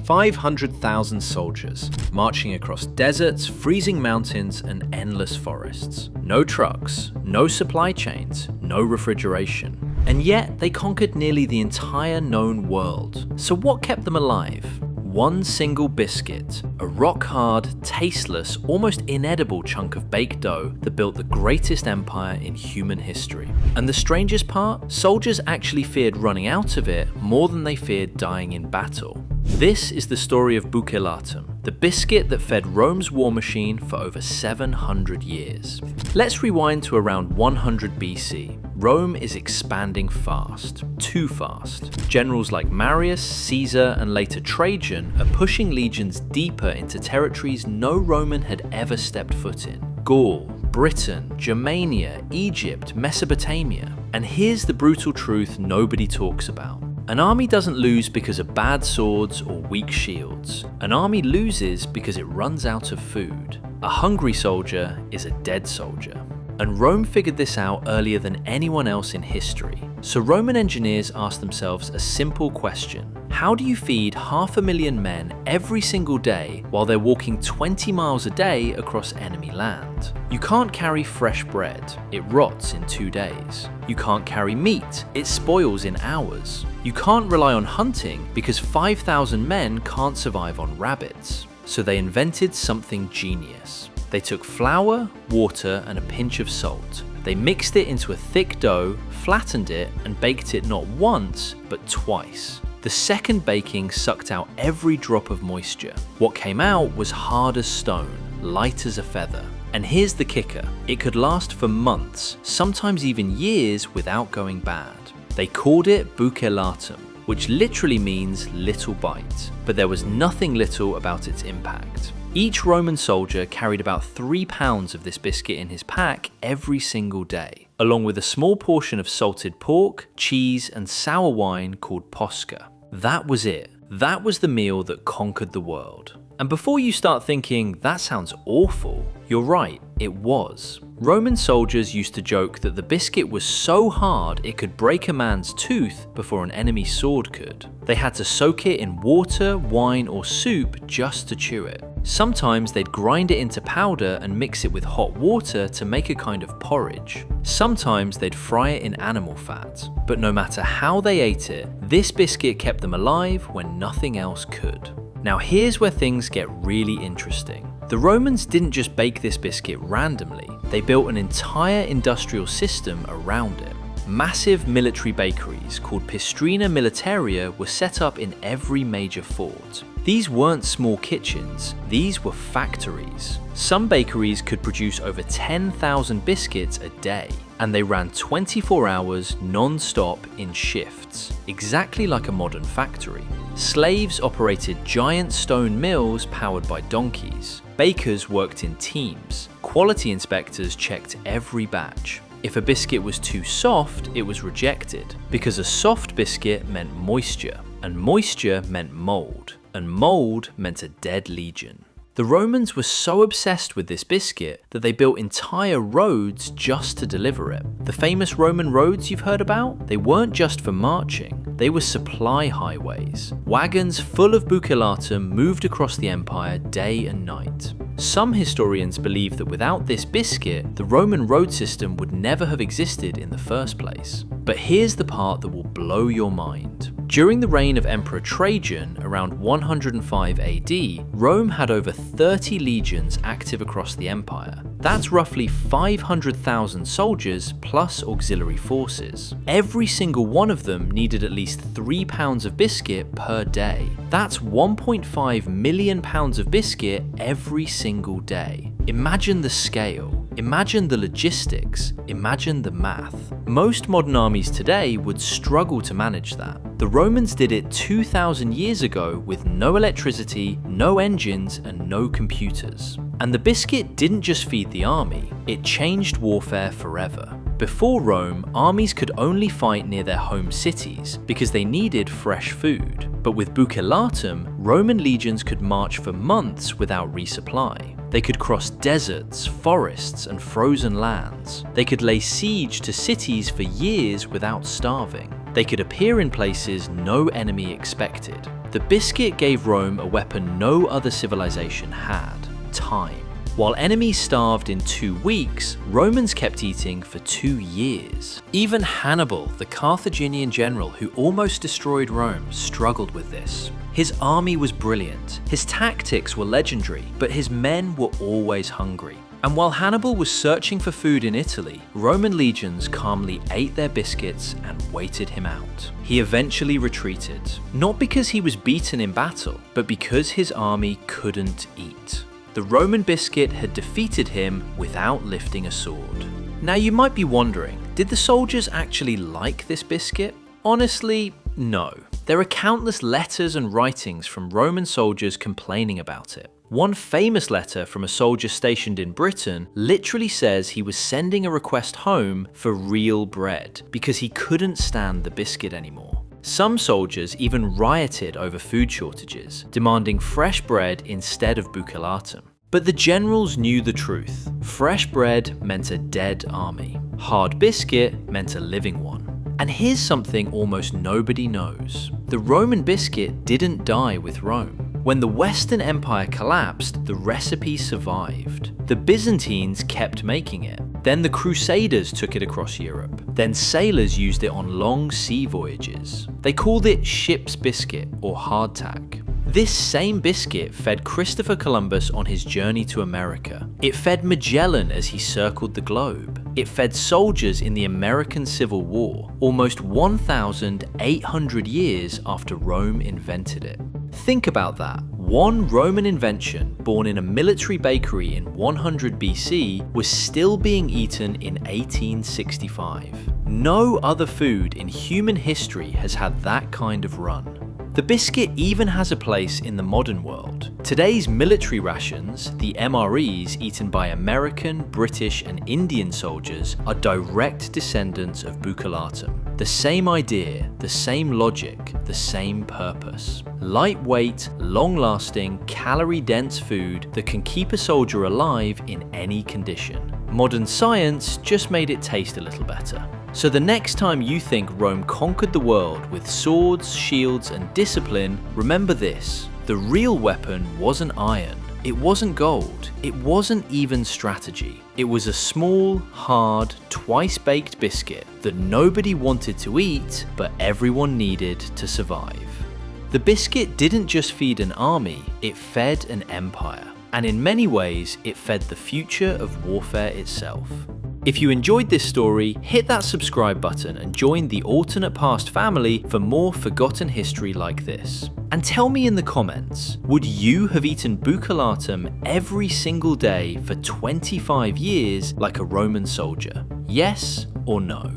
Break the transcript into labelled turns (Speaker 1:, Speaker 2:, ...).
Speaker 1: 500,000 soldiers, marching across deserts, freezing mountains, and endless forests. No trucks, no supply chains, no refrigeration. And yet, they conquered nearly the entire known world. So what kept them alive? One single biscuit, a rock-hard, tasteless, almost inedible chunk of baked dough that built the greatest empire in human history. And the strangest part? Soldiers actually feared running out of it more than they feared dying in battle. This is the story of Bucellatum, the biscuit that fed Rome's war machine for over 700 years. Let's rewind to around 100 BC. Rome is expanding fast, too fast. Generals like Marius, Caesar, and later Trajan are pushing legions deeper into territories no Roman had ever stepped foot in. Gaul, Britain, Germania, Egypt, Mesopotamia. And here's the brutal truth nobody talks about. An army doesn't lose because of bad swords or weak shields. An army loses because it runs out of food. A hungry soldier is a dead soldier. And Rome figured this out earlier than anyone else in history. So Roman engineers asked themselves a simple question. How do you feed 500,000 men every single day while they're walking 20 miles a day across enemy land? You can't carry fresh bread, it rots in 2 days. You can't carry meat, it spoils in hours. You can't rely on hunting because 5,000 men can't survive on rabbits. So they invented something genius. They took flour, water, and a pinch of salt. They mixed it into a thick dough, flattened it, and baked it not once, but twice. The second baking sucked out every drop of moisture. What came out was hard as stone, light as a feather. And here's the kicker, it could last for months, sometimes even years without going bad. They called it Bucellatum, which literally means little bite, but there was nothing little about its impact. Each Roman soldier carried about 3 pounds of this biscuit in his pack every single day, along with a small portion of salted pork, cheese, and sour wine called posca. That was it. That was the meal that conquered the world. And before you start thinking, that sounds awful, you're right, it was. Roman soldiers used to joke that the biscuit was so hard it could break a man's tooth before an enemy sword could. They had to soak it in water, wine, or soup just to chew it. Sometimes they'd grind it into powder and mix it with hot water to make a kind of porridge. Sometimes they'd fry it in animal fat. But no matter how they ate it, this biscuit kept them alive when nothing else could. Now here's where things get really interesting. The Romans didn't just bake this biscuit randomly, they built an entire industrial system around it. Massive military bakeries called pistrina militaria were set up in every major fort. These weren't small kitchens, these were factories. Some bakeries could produce over 10,000 biscuits a day, and they ran 24 hours non-stop in shifts, exactly like a modern factory. Slaves operated giant stone mills powered by donkeys. Bakers worked in teams. Quality inspectors checked every batch. If a biscuit was too soft, it was rejected, because a soft biscuit meant moisture, and moisture meant mold, and mold meant a dead legion. The Romans were so obsessed with this biscuit that they built entire roads just to deliver it. The famous Roman roads you've heard about? They weren't just for marching, they were supply highways. Wagons full of Bucellatum moved across the empire day and night. Some historians believe that without this biscuit, the Roman road system would never have existed in the first place. But here's the part that will blow your mind. During the reign of Emperor Trajan, around 105 AD, Rome had over 30 legions active across the empire. That's roughly 500,000 soldiers plus auxiliary forces. Every single one of them needed at least 3 pounds of biscuit per day. That's 1.5 million pounds of biscuit every single day. Imagine the scale. Imagine the logistics, imagine the math. Most modern armies today would struggle to manage that. The Romans did it 2,000 years ago with no electricity, no engines, and no computers. And the biscuit didn't just feed the army, it changed warfare forever. Before Rome, armies could only fight near their home cities because they needed fresh food. But with Bucellatum, Roman legions could march for months without resupply. They could cross deserts, forests, and frozen lands. They could lay siege to cities for years without starving. They could appear in places no enemy expected. The biscuit gave Rome a weapon no other civilization had: time. While enemies starved in 2 weeks, Romans kept eating for 2 years. Even Hannibal, the Carthaginian general who almost destroyed Rome, struggled with this. His army was brilliant, his tactics were legendary, but his men were always hungry. And while Hannibal was searching for food in Italy, Roman legions calmly ate their biscuits and waited him out. He eventually retreated, not because he was beaten in battle, but because his army couldn't eat. The Roman biscuit had defeated him without lifting a sword. Now you might be wondering, did the soldiers actually like this biscuit? Honestly, no. There are countless letters and writings from Roman soldiers complaining about it. One famous letter from a soldier stationed in Britain literally says he was sending a request home for real bread because he couldn't stand the biscuit anymore. Some soldiers even rioted over food shortages, demanding fresh bread instead of Bucellatum. But the generals knew the truth. Fresh bread meant a dead army. Hard biscuit meant a living one. And here's something almost nobody knows. The Roman biscuit didn't die with Rome. When the Western Empire collapsed, the recipe survived. The Byzantines kept making it. Then the Crusaders took it across Europe. Then sailors used it on long sea voyages. They called it ship's biscuit or hardtack. This same biscuit fed Christopher Columbus on his journey to America. It fed Magellan as he circled the globe. It fed soldiers in the American Civil War, almost 1,800 years after Rome invented it. Think about that. One Roman invention, born in a military bakery in 100 BC, was still being eaten in 1865. No other food in human history has had that kind of run. The biscuit even has a place in the modern world. Today's military rations, the MREs eaten by American, British, and Indian soldiers, are direct descendants of Bucellatum. The same idea, the same logic, the same purpose. Lightweight, long-lasting, calorie-dense food that can keep a soldier alive in any condition. Modern science just made it taste a little better. So the next time you think Rome conquered the world with swords, shields, and discipline, remember this: the real weapon wasn't iron, it wasn't gold, it wasn't even strategy. It was a small, hard, twice-baked biscuit that nobody wanted to eat, but everyone needed to survive. The biscuit didn't just feed an army, it fed an empire. And in many ways, it fed the future of warfare itself. If you enjoyed this story, hit that subscribe button and join the Alternate Past family for more forgotten history like this. And tell me in the comments, would you have eaten Bucellatum every single day for 25 years like a Roman soldier? Yes or no?